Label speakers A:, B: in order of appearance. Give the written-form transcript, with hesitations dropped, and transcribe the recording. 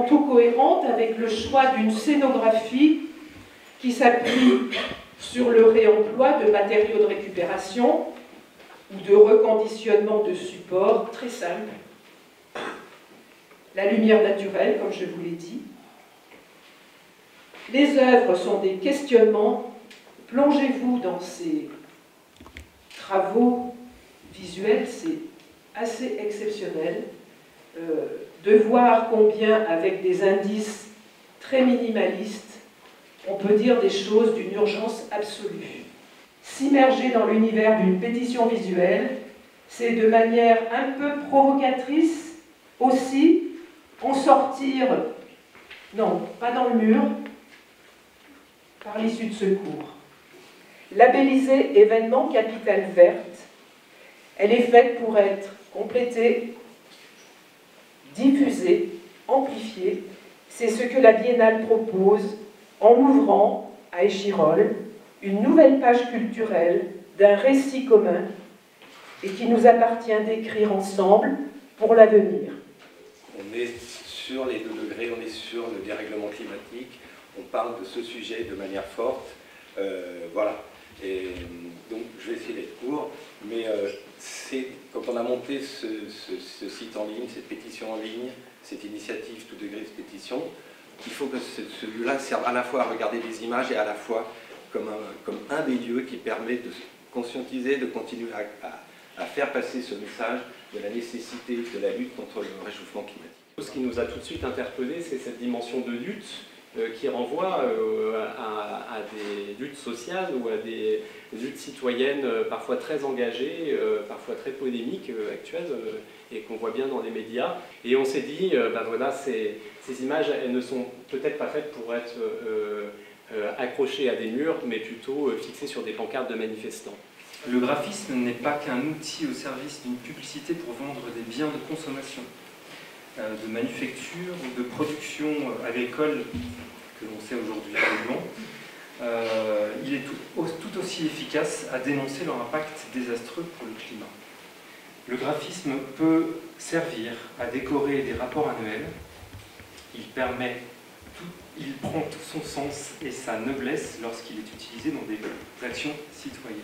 A: tantôt cohérente avec le choix d'une scénographie qui s'appuie sur le réemploi de matériaux de récupération ou de reconditionnement de supports très simples. La lumière naturelle, comme je vous l'ai dit. Les œuvres sont des questionnements. Plongez-vous dans ces travaux visuels, c'est assez exceptionnel de voir combien, avec des indices très minimalistes, on peut dire des choses d'une urgence absolue. S'immerger dans l'univers d'une pétition visuelle, c'est de manière un peu provocatrice aussi en sortir, non, pas dans le mur, par l'issue de secours. Labellisée événement capitale verte, elle est faite pour être complétée, diffusée, amplifiée. C'est ce que la Biennale propose en ouvrant à Échirolles une nouvelle page culturelle d'un récit commun et qui nous appartient d'écrire ensemble pour l'avenir.
B: On est sur les 2 degrés, on est sur le dérèglement climatique, on parle de ce sujet de manière forte, voilà. Et donc je vais essayer d'être court, mais quand on a monté ce site en ligne, cette pétition en ligne, cette initiative tout degré de pétition, il faut que celui-là serve à la fois à regarder les images et à la fois comme un des lieux qui permet de conscientiser, de continuer à faire passer ce message de la nécessité de la lutte contre le réchauffement climatique.
C: Ce qui nous a tout de suite interpellé, c'est cette dimension de lutte qui renvoie à des luttes sociales ou à des luttes citoyennes parfois très engagées, parfois très polémiques actuelles et qu'on voit bien dans les médias. Et on s'est dit, ben voilà, ces images, elles ne sont peut-être pas faites pour être accrochées à des murs, mais plutôt fixées sur des pancartes de manifestants.
D: Le graphisme n'est pas qu'un outil au service d'une publicité pour vendre des biens de consommation, de manufacture ou de production agricole que l'on sait aujourd'hui polluant. Il est tout aussi efficace à dénoncer leur impact désastreux pour le climat. Le graphisme peut servir à décorer des rapports annuels. Il prend tout son sens et sa noblesse lorsqu'il est utilisé dans des actions citoyennes.